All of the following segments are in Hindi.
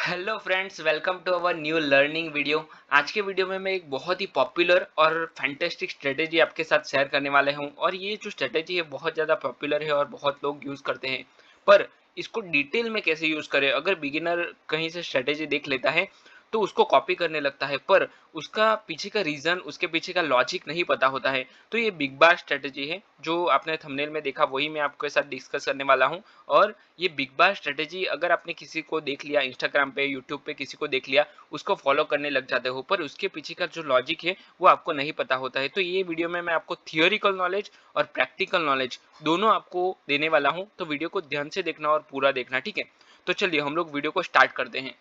Hello friends, welcome to our new learning video. आज के वीडियो में मैं एक बहुत ही पॉपुलर और फैंटास्टिक स्ट्रेटेजी आपके साथ शेयर करने वाला हूं। और ये जो स्ट्रेटेजी है बहुत ज़्यादा पॉपुलर है और बहुत लोग यूज़ करते हैं। पर इसको डिटेल में कैसे यूज़ करें? अगर बिगिनर कहीं से स्ट्रेटेजी देख लेता है तो उसको कॉपी करने लगता है, पर उसका पीछे का रीज़न, उसके पीछे का लॉजिक नहीं पता होता है। तो ये बिग बार स्ट्रेटेजी है, जो आपने थंबनेल में देखा वही मैं आपके साथ डिस्कस करने वाला हूँ। और ये बिग बार स्ट्रेटेजी अगर आपने किसी को देख लिया, इंस्टाग्राम पे, यूट्यूब पे किसी को देख लिया, उसको फॉलो करने लग जाते हो, पर उसके पीछे का जो लॉजिक है वो आपको नहीं पता होता है। तो ये वीडियो में मैं आपको थियोरिकल नॉलेज और प्रैक्टिकल नॉलेज दोनों आपको देने वाला हूँ। तो वीडियो को ध्यान से देखना और पूरा देखना, ठीक है? तो चलिए हम लोग वीडियो को स्टार्ट करते हैं।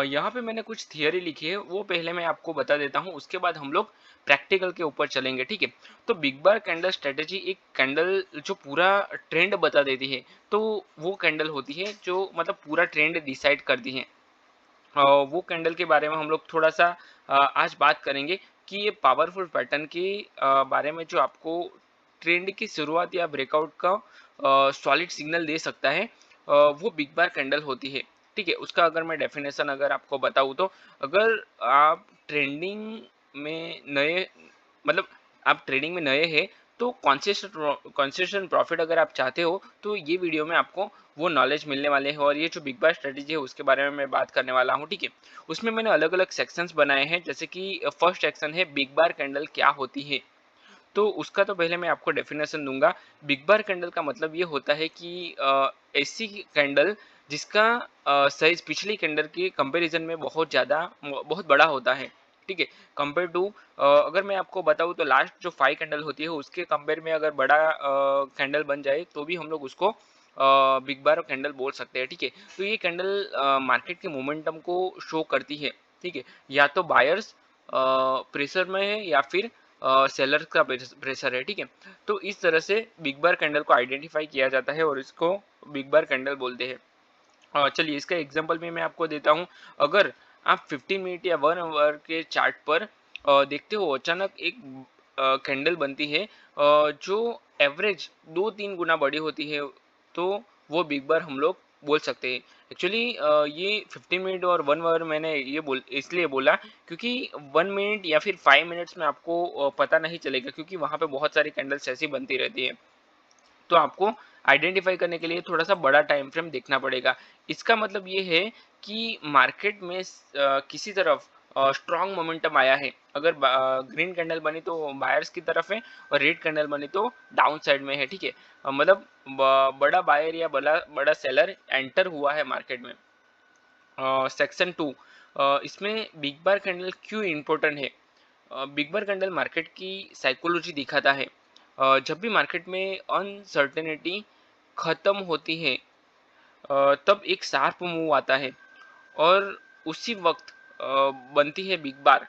यहाँ पे मैंने कुछ थियरी लिखी है, वो पहले मैं आपको बता देता हूँ, उसके बाद हम लोग प्रैक्टिकल के ऊपर चलेंगे, ठीक है? तो बिग बार कैंडल स्ट्रेटेजी एक कैंडल जो पूरा ट्रेंड बता देती है। तो वो कैंडल होती है जो मतलब पूरा ट्रेंड डिसाइड करती है। वो कैंडल के बारे में हम लोग थोड़ा सा आज बात करेंगे कि ये पावरफुल पैटर्न के बारे में जो आपको ट्रेंड की शुरुआत या ब्रेकआउट का सॉलिड सिग्नल दे सकता है, वो बिग बार कैंडल होती है, ठीक है? उसका अगर मैं डेफिनेशन अगर आपको बताऊँ तो अगर आप ट्रेंडिंग में नए मतलब आप ट्रेडिंग में नए हैं तो कॉन्सेशन प्रॉफिट अगर आप चाहते हो तो ये वीडियो में आपको वो नॉलेज मिलने वाले हैं। और ये जो बिग बार स्ट्रेटेजी है उसके बारे में मैं बात करने वाला हूँ, ठीक है? उसमें मैंने अलग अलग सेक्शंस बनाए हैं, जैसे कि फर्स्ट सेक्शन है बिग बार कैंडल क्या होती है। तो उसका तो पहले मैं आपको डेफिनेशन दूंगा। बिग बार कैंडल का मतलब ये होता है कि ऐसी कैंडल जिसका साइज पिछली कैंडल के कंपैरिजन में बहुत बड़ा होता है, ठीक है? कंपेयर टू, अगर मैं आपको बताऊं तो लास्ट जो 5 कैंडल होती है उसके कंपेयर में अगर बड़ा कैंडल बन जाए तो भी हम लोग उसको बिग बार कैंडल बोल सकते हैं, ठीक है? तो ये कैंडल मार्केट के मोमेंटम को शो करती है, ठीक है? या तो बायर्स प्रेशर में है या फिर सेलर का प्रेशर है, ठीक है? तो इस तरह से बिग बार कैंडल को आइडेंटिफाई किया जाता है और इसको बिग बार कैंडल बोलते हैं। चलिए इसका एग्जांपल भी मैं आपको देता हूँ। अगर आप 15 मिनट या 1 आवर के चार्ट पर देखते हो, अचानक एक कैंडल बनती है जो एवरेज 2-3 गुना बड़ी होती है, तो वो बिग बार हम लोग बोल सकते हैं। एक्चुअली ये 15 मिनट और 1 आवर मैंने ये बोल इसलिए बोला क्योंकि 1 मिनट या फिर 5 मिनट्स में आपको पता नहीं चलेगा, क्योंकि वहाँ पे बहुत सारी कैंडल्स ऐसी बनती रहती है। तो आपको आइडेंटिफाई करने के लिए थोड़ा सा बड़ा टाइम फ्रेम देखना पड़ेगा। इसका मतलब ये है कि मार्केट में किसी तरफ स्ट्रॉन्ग मोमेंटम आया है। अगर ग्रीन कैंडल बनी तो बायर्स की तरफ है और रेड कैंडल बनी तो डाउन साइड में है, ठीक है? मतलब बड़ा बायर या बड़ा बड़ा सेलर एंटर हुआ है मार्केट में। सेक्शन टू, इसमें बिग बार कैंडल क्यों इम्पोर्टेंट है? बिग बार कैंडल मार्केट की साइकोलॉजी दिखाता है। जब भी मार्केट में अनसर्टेनिटी खत्म होती है, तब एक शार्प मूव आता है और उसी वक्त बनती है बिग बार।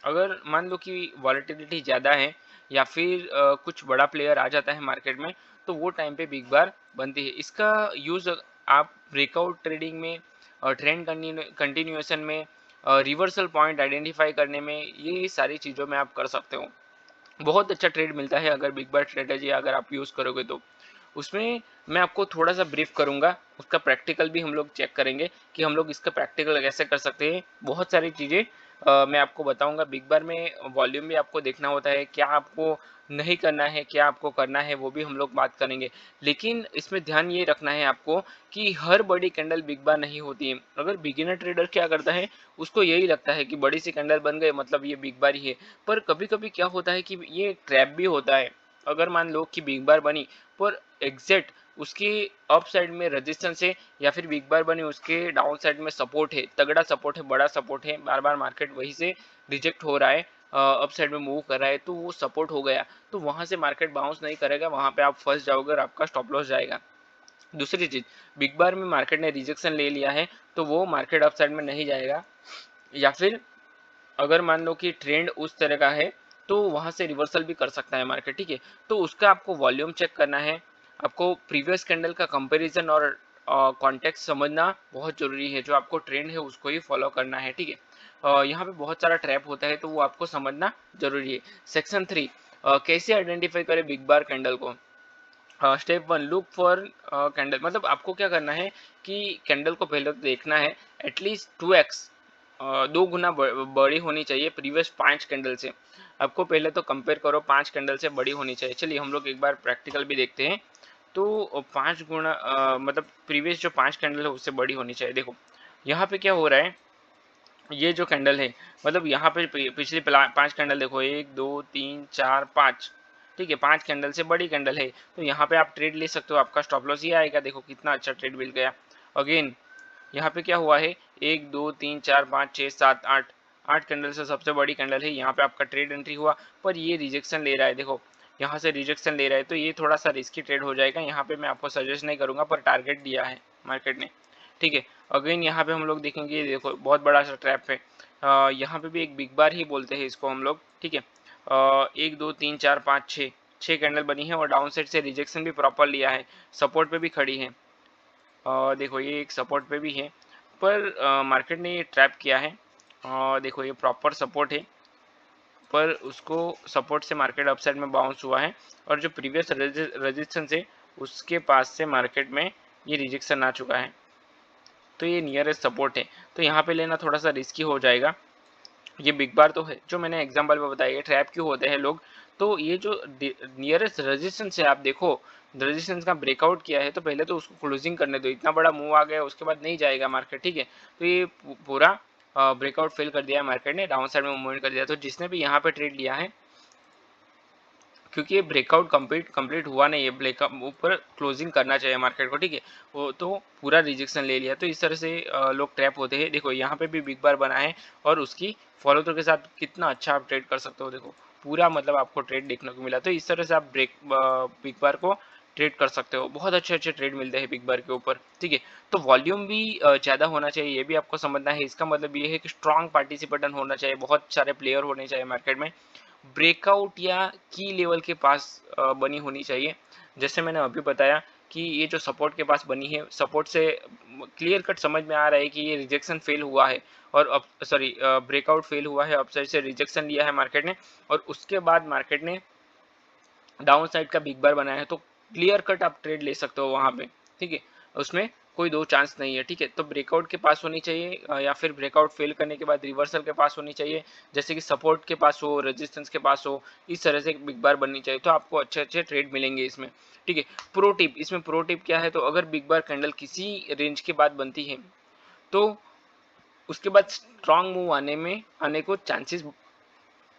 अगर मान लो कि वॉलेटिलिटी ज़्यादा है या फिर कुछ बड़ा प्लेयर आ जाता है मार्केट में, तो वो टाइम पे बिग बार बनती है। इसका यूज़ आप ब्रेकआउट ट्रेडिंग में, ट्रेंड कंटिन्यूएशन में, रिवर्सल पॉइंट आइडेंटिफाई करने में, ये सारी चीज़ों में आप कर सकते हो। बहुत अच्छा ट्रेड मिलता है अगर बिग बार स्ट्रेटेजी अगर आप यूज़ करोगे तो। उसमें मैं आपको थोड़ा सा ब्रीफ करूंगा, उसका प्रैक्टिकल भी हम लोग चेक करेंगे कि हम लोग इसका प्रैक्टिकल कैसे कर सकते हैं। बहुत सारी चीज़ें मैं आपको बताऊंगा। बिग बार में वॉल्यूम भी आपको देखना होता है, क्या आपको नहीं करना है, क्या आपको करना है, वो भी हम लोग बात करेंगे। लेकिन इसमें ध्यान ये रखना है आपको कि हर बड़ी कैंडल बिग बार नहीं होती है। अगर बिगिनर ट्रेडर क्या करता है, उसको यही लगता है कि बड़ी सी कैंडल बन गए मतलब ये बिग बार ही है। पर कभी कभी क्या होता है कि ये ट्रैप भी होता है। अगर मान लो कि बिग बार बनी पर एग्जैक्ट उसके अप साइड में रेजिस्टेंस है या फिर बिग बार बनी उसके डाउन साइड में सपोर्ट है, तगड़ा सपोर्ट है, बड़ा सपोर्ट है, बार बार मार्केट वहीं से रिजेक्ट हो रहा है, अप साइड में मूव कर रहा है, तो वो सपोर्ट हो गया, तो वहां से मार्केट बाउंस नहीं करेगा, वहां पे आप फंस जाओगे और आपका स्टॉप लॉस जाएगा। दूसरी चीज, बिग बार में मार्केट ने रिजेक्शन ले लिया है तो वो मार्केट अप साइड में नहीं जाएगा। या फिर अगर मान लो कि ट्रेंड उस तरह का है तो वहां से रिवर्सल भी कर सकता है मार्केट, ठीक है? तो उसका आपको वॉल्यूम चेक करना है, आपको प्रीवियस कैंडल का कंपैरिजन और कॉन्टेक्स्ट समझना बहुत जरूरी है। जो आपको ट्रेंड है उसको ही फॉलो करना है, ठीक है? यहाँ पे बहुत सारा ट्रैप होता है, तो वो आपको समझना जरूरी है। सेक्शन 3, कैसे आइडेंटिफाई करें बिग बार कैंडल को। स्टेप 1, लुक फॉर कैंडल, मतलब आपको क्या करना है कि कैंडल को पहले तो देखना है एटलीस्ट 2x, 2 गुना बड़ी होनी चाहिए प्रीवियस 5 कैंडल से। आपको पहले तो कंपेयर करो, 5 कैंडल से बड़ी होनी चाहिए। चलिए हम लोग एक बार प्रैक्टिकल भी देखते हैं। तो 5 गुना मतलब प्रीवियस जो 5 कैंडल है उससे बड़ी होनी चाहिए। देखो यहाँ पे क्या हो रहा है, ये जो कैंडल है, मतलब यहाँ पे पिछली 5 कैंडल देखो, 1 2 3 4 5, ठीक है, 5 कैंडल से बड़ी कैंडल है, तो यहाँ पे आप ट्रेड ले सकते हो। आपका स्टॉप लॉस ये आएगा। देखो कितना अच्छा ट्रेड मिल गया। अगेन यहाँ पे क्या हुआ है, 1 2 3 4 5 6 7 8, 8 कैंडल से सबसे बड़ी कैंडल है, यहाँ पे आपका ट्रेड एंट्री हुआ, पर ये रिजेक्शन ले रहा है। देखो यहाँ से रिजेक्शन ले रहा है, तो ये थोड़ा सा रिस्की ट्रेड हो जाएगा। यहाँ पे मैं आपको सजेस्ट नहीं करूंगा, पर टारगेट दिया है मार्केट ने, ठीक है। अगेन यहाँ पे हम लोग देखेंगे, देखो बहुत बड़ा सा ट्रैप है। यहाँ पे भी एक बिग बार ही बोलते हैं इसको हम लोग, ठीक है। 1 2 3 4 5 6, 6 कैंडल बनी है और डाउन साइड से रिजेक्शन भी प्रॉपर लिया है, सपोर्ट पे भी खड़ी है। देखो ये एक सपोर्ट पे भी है, पर मार्केट ने ये ट्रैप किया है। देखो ये प्रॉपर सपोर्ट है, पर उसको सपोर्ट से मार्केट अपसाइड में बाउंस हुआ है, और जो प्रीवियस रेजिस्टेंस है उसके पास से मार्केट में ये रिजेक्शन आ चुका है, तो ये नियरेस्ट सपोर्ट है। तो यहाँ पे लेना थोड़ा सा रिस्की हो जाएगा। ये बिग बार तो है, जो मैंने एग्जांपल में बताया, ट्रैप क्यों होते हैं लोग, तो ये जो नियरेस्ट रेजिस्टेंस है, आप देखो रेजिस्टेंस का ब्रेकआउट किया है, तो पहले तो उसको क्लोजिंग करने दो। इतना बड़ा मूव आ गया, उसके बाद नहीं जाएगा मार्केट, ठीक है। तो ये पूरा ब्रेकआउट फेल कर दिया है मार्केट ने, डाउन साइड में मूवमेंट कर दिया। तो जिसने भी यहाँ पे ट्रेड लिया है, क्योंकि ये ब्रेकआउट कंप्लीट हुआ नहीं है, ब्रेकआउट ऊपर क्लोजिंग करना चाहिए मार्केट को, ठीक है। वो तो पूरा रिजेक्शन ले लिया, तो इस तरह से लोग ट्रैप होते हैं। देखो यहाँ पे भी बिग बार बना है, और उसकी फॉलो थ्रू के साथ कितना अच्छा आप ट्रेड कर सकते हो। देखो पूरा मतलब आपको ट्रेड देखने को मिला, तो इस तरह से आप बिग बार को ट्रेड कर सकते हो। बहुत अच्छे अच्छे ट्रेड मिलते हैं बिग बार के ऊपर, ठीक है। तो वॉल्यूम भी ज़्यादा होना चाहिए, ये भी आपको समझना है। इसका मतलब ये है कि स्ट्रॉन्ग पार्टिसिपेंट होना चाहिए, बहुत सारे प्लेयर होने चाहिए मार्केट में, ब्रेकआउट या की लेवल के पास बनी होनी चाहिए। जैसे मैंने अभी बताया कि ये जो सपोर्ट के पास बनी है, सपोर्ट से क्लियर कट समझ में आ रहा है कि ये रिजेक्शन फेल हुआ है, और अब सॉरी ब्रेकआउट फेल हुआ है, अपसाइड से रिजेक्शन लिया है मार्केट ने, और उसके बाद मार्केट ने डाउन साइड का बिग बार बनाया है, तो क्लियर कट आप ट्रेड ले सकते हो वहां पे, ठीक है। उसमें कोई दो चांस नहीं है, ठीक है। तो ब्रेकआउट के पास होनी चाहिए, या फिर ब्रेकआउट फेल करने के बाद रिवर्सल के पास होनी चाहिए, जैसे कि सपोर्ट के पास हो, रेजिस्टेंस के पास हो, इस तरह से बिग बार बननी चाहिए, तो आपको अच्छे अच्छे ट्रेड मिलेंगे इसमें, ठीक है। प्रो टिप, इसमें प्रो टिप क्या है, तो अगर बिग बार कैंडल किसी रेंज के बाद बनती है, तो उसके बाद स्ट्रांग मूव आने को चांसेस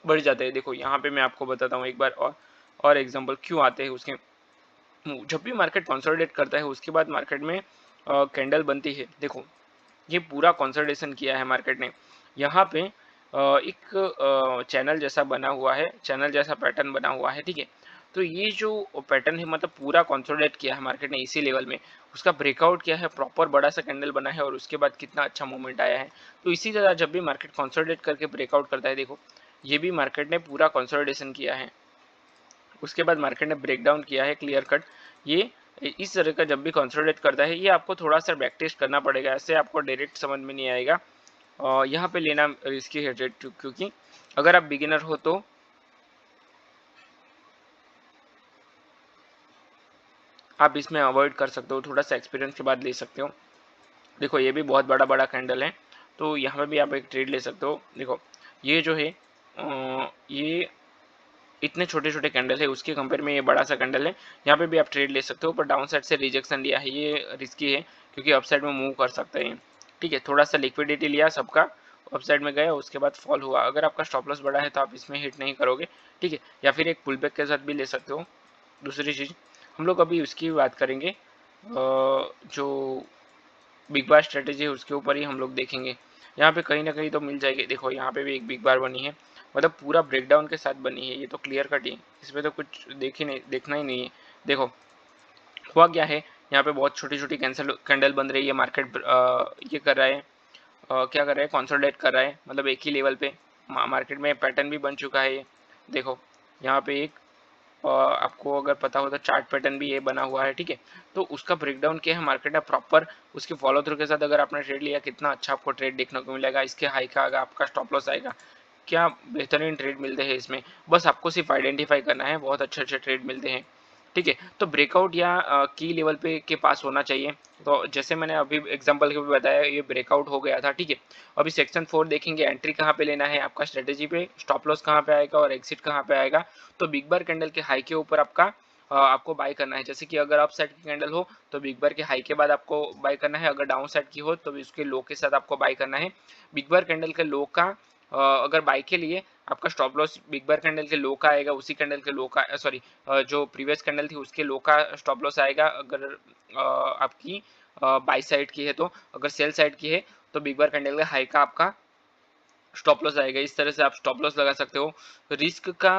बढ़ जाते हैं। देखो यहाँ पे मैं आपको बताता हूँ एक बार और एग्जांपल क्यों आते हैं उसके। जब भी मार्केट कंसोलिडेट करता है, उसके बाद मार्केट में कैंडल बनती है। देखो ये पूरा कंसोलिडेशन किया है मार्केट ने, यहाँ पे एक चैनल जैसा बना हुआ है, चैनल जैसा पैटर्न बना हुआ है, ठीक है। तो ये जो पैटर्न है, मतलब पूरा कंसोलिडेट किया है मार्केट ने इसी लेवल में, उसका ब्रेकआउट किया है, प्रॉपर बड़ा सा कैंडल बना है, और उसके बाद कितना अच्छा मूवमेंट आया है। तो इसी तरह जब भी मार्केट कंसोलिडेट करके ब्रेकआउट करता है, देखो ये भी मार्केट ने पूरा कंसोलिडेशन किया है, उसके बाद मार्केट ने ब्रेकडाउन किया है क्लियर कट। ये इस तरह का जब भी कंसोलिडेट करता है, ये आपको थोड़ा सा बैक टेस्ट करना पड़ेगा, ऐसे आपको डायरेक्ट समझ में नहीं आएगा। और यहाँ पे लेना रिस्की है ट्रेड, क्योंकि अगर आप बिगिनर हो तो आप इसमें अवॉइड कर सकते हो, थोड़ा सा एक्सपीरियंस के बाद ले सकते हो। देखो ये भी बहुत बड़ा बड़ा कैंडल है, तो यहाँ पे भी आप एक ट्रेड ले सकते हो। देखो ये जो है ये इतने छोटे छोटे कैंडल है, उसके कंपेयर में ये बड़ा सा कैंडल है, यहाँ पे भी आप ट्रेड ले सकते हो। पर डाउन साइड से रिजेक्शन लिया है, ये रिस्की है, क्योंकि अपसाइड में मूव कर सकते हैं, ठीक है। थोड़ा सा लिक्विडिटी लिया सबका, अपसाइड में गया, उसके बाद फॉल हुआ। अगर आपका स्टॉप लॉस बड़ा है तो आप इसमें हिट नहीं करोगे, ठीक है। या फिर एक पुल बैक के साथ भी ले सकते हो। दूसरी चीज़ हम लोग अभी उसकी बात करेंगे, जो बिग बार स्ट्रेटेजी है उसके ऊपर ही हम लोग देखेंगे। यहाँ पे कहीं ना कहीं तो मिल जाएगी। देखो यहाँ पे भी एक बिग बार बनी है, मतलब पूरा ब्रेकडाउन के साथ बनी है, ये तो क्लियर कट ही, इसमें तो कुछ देखना ही नहीं है। देखो हुआ क्या है, यहाँ पे बहुत छोटी छोटी कैंसल कैंडल बन रही है, मार्केट ये कर रहा है, क्या कर रहा है, कंसोलिडेट कर रहा है, मतलब एक ही लेवल पे मार्केट में पैटर्न भी बन चुका है। देखो यहाँ पे एक आपको अगर पता हो तो चार्ट पैटर्न भी ये बना हुआ है, ठीक है। तो उसका ब्रेकडाउन क्या है मार्केट में प्रॉपर, उसके फॉलो थ्रू के साथ अगर आपने ट्रेड लिया कितना अच्छा आपको ट्रेड देखने को मिलेगा, इसके हाई का आएगा, आपका स्टॉप लॉस आएगा, क्या बेहतरीन ट्रेड मिलते हैं इसमें। बस आपको सिर्फ आइडेंटिफाई करना है, बहुत अच्छे अच्छे ट्रेड मिलते हैं, ठीक है। तो ब्रेकआउट या की लेवल पे के पास होना चाहिए। तो जैसे मैंने अभी एग्जांपल के भी बताया, ये ब्रेकआउट हो गया था, ठीक है। अभी सेक्शन 4 देखेंगे, एंट्री कहाँ पे लेना है आपका स्ट्रेटेजी पे, स्टॉप लॉस कहाँ पे आएगा और एग्जिट कहाँ पे आएगा। तो बिग बार कैंडल के हाई के ऊपर आपको बाय करना है। जैसे कि अगर अप साइड की कैंडल हो तो बिग बार के हाई के बाद आपको बाय करना है, अगर डाउन साइड की हो तो उसके लो के साथ आपको बाय करना है। बिग बार कैंडल के लो का अगर बाय के लिए आपका स्टॉप लॉस बिग बार कैंडल के लो का आएगा, उसी कैंडल के लो का सॉरी जो प्रीवियस कैंडल थी उसके लो का स्टॉप लॉस आएगा, अगर आपकी बाई साइड की है। तो अगर सेल साइड की है तो बिग बार कैंडल का हाई का आपका स्टॉप लॉस आएगा। इस तरह से आप स्टॉप लॉस लगा सकते हो। रिस्क का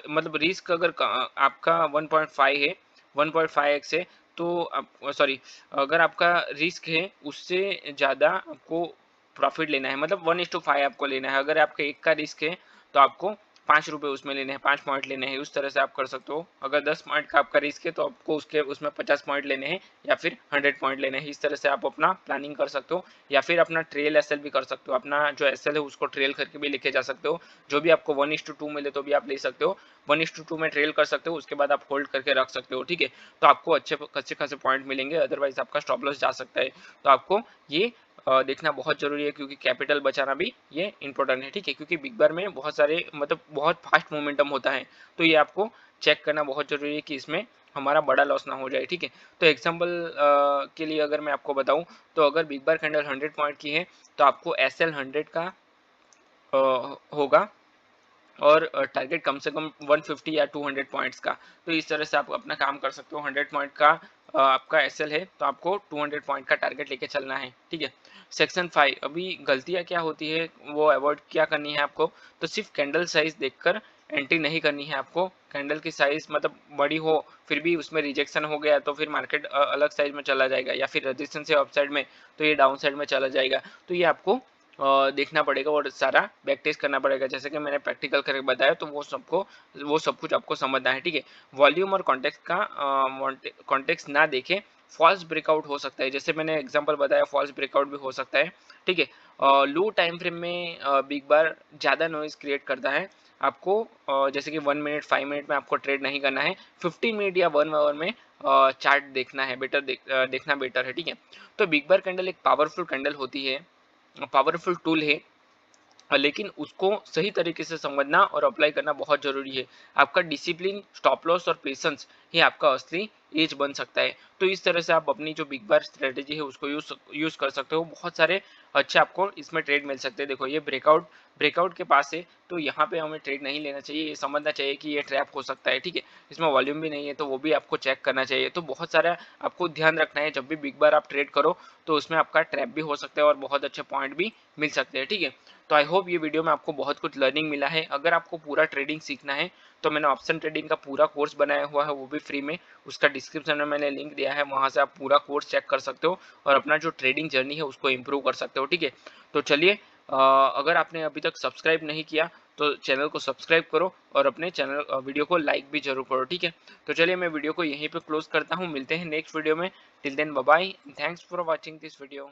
मतलब रिस्क अगर आपका 1.5 है, 1.5x है, तो आप सॉरी अगर आपका रिस्क है उससे ज़्यादा आपको प्रॉफिट लेना है, मतलब 1:5 आपको लेना है। अगर आपका एक का रिस्क है तो आपको 5 रुपये उसमें लेने हैं, 5 पॉइंट लेने हैं, उस तरह से आप कर सकते हो। अगर 10 पॉइंट का आपका रिस्क है तो आपको उसमें 50 पॉइंट लेने हैं या फिर 100 पॉइंट लेने हैं। इस तरह से आप अपना प्लानिंग कर सकते हो, या फिर अपना ट्रेल एसएल भी कर सकते हो, अपना जो एसएल है उसको ट्रेल करके भी लेके जा सकते हो। जो भी आपको 1:2 मिले तो भी आप ले सकते हो, 1:2 में ट्रेल कर सकते हो, उसके बाद आप होल्ड करके रख सकते हो, ठीक है। तो आपको अच्छे खासे पॉइंट मिलेंगे, अदरवाइज आपका स्टॉप लॉस जा सकता है। तो आपको ये देखना बहुत जरूरी है, क्योंकि कैपिटल बचाना भी ये इंपॉर्टेंट है, ठीक है। क्योंकि बिग बार में बहुत सारे मतलब बहुत फास्ट मोमेंटम होता है, तो ये आपको चेक करना बहुत जरूरी है कि इसमें हमारा बड़ा लॉस ना हो जाए, ठीक है। तो एग्जांपल के लिए अगर मैं आपको बताऊं, तो अगर बिग बार कैंडल 100 पॉइंट की है तो आपको एसएल 100 का होगा, और टारगेट कम से कम 150 या 200 पॉइंट्स का। तो इस तरह से आप अपना काम कर सकते हो। 100 पॉइंट का आपका एसएल है तो आपको 200 पॉइंट का टारगेट लेके चलना है, ठीक है। सेक्शन 5, अभी गलतियां क्या होती है वो अवॉइड क्या करनी है आपको, तो सिर्फ कैंडल साइज देखकर एंट्री नहीं करनी है आपको। कैंडल की साइज मतलब बड़ी हो फिर भी उसमें रिजेक्शन हो गया तो फिर मार्केट अलग साइज में चला जाएगा, या फिर रेजिस्टेंस है अपसाइड में तो ये डाउन साइड में चला जाएगा। तो ये आपको देखना पड़ेगा और सारा बैक टेस्ट करना पड़ेगा, जैसे कि मैंने प्रैक्टिकल करके बताया। तो वो सब कुछ आपको समझना है, ठीक है। वॉल्यूम और कॉन्टेक्स्ट का कॉन्टेक्स्ट ना देखे फॉल्स ब्रेकआउट हो सकता है, जैसे मैंने एग्जांपल बताया फॉल्स ब्रेकआउट भी हो सकता है, ठीक है। लो टाइम फ्रेम में बिग बार ज़्यादा नॉइज क्रिएट करता है। आपको जैसे कि 1 मिनट 5 मिनट में आपको ट्रेड नहीं करना है, 15 मिनट या 1 आवर में चार्ट देखना है, देखना बेटर है, ठीक है। तो बिग बार कैंडल एक पावरफुल कैंडल होती है, पावरफुल टूल है, लेकिन उसको सही तरीके से समझना और अप्लाई करना बहुत जरूरी है। आपका डिसिप्लिन, स्टॉप लॉस और पेशेंस ही आपका असली एज बन सकता है। तो इस तरह से आप अपनी जो बिग बार स्ट्रेटेजी है उसको यूज कर सकते हो। बहुत सारे अच्छे आपको इसमें ट्रेड मिल सकते हैं। देखो ये ब्रेकआउट के पास है, तो यहाँ पे हमें ट्रेड नहीं लेना चाहिए, ये समझना चाहिए कि ये ट्रैप हो सकता है, ठीक है। इसमें वॉल्यूम भी नहीं है तो वो भी आपको चेक करना चाहिए। तो बहुत सारा आपको ध्यान रखना है, जब भी बिग बार आप ट्रेड करो तो उसमें आपका ट्रैप भी हो सकता है और बहुत अच्छे पॉइंट भी मिल सकते हैं, ठीक है। तो आई होप ये वीडियो में आपको बहुत कुछ लर्निंग मिला है। अगर आपको पूरा ट्रेडिंग सीखना है तो मैंने ऑप्शन ट्रेडिंग का पूरा कोर्स बनाया हुआ है, वो भी फ्री में, उसका डिस्क्रिप्शन में मैंने लिंक दिया है, वहां से आप पूरा कोर्स चेक कर सकते हो और अपना जो ट्रेडिंग जर्नी है उसको इम्प्रूव कर सकते हो, ठीक है। तो चलिए, अगर आपने अभी तक सब्सक्राइब नहीं किया तो चैनल को सब्सक्राइब करो और अपने चैनल वीडियो को लाइक भी जरूर करो, ठीक है। तो चलिए मैं वीडियो को यहीं पे क्लोज करता हूँ, मिलते हैं नेक्स्ट वीडियो में। Till then bye bye, thanks for watching this video.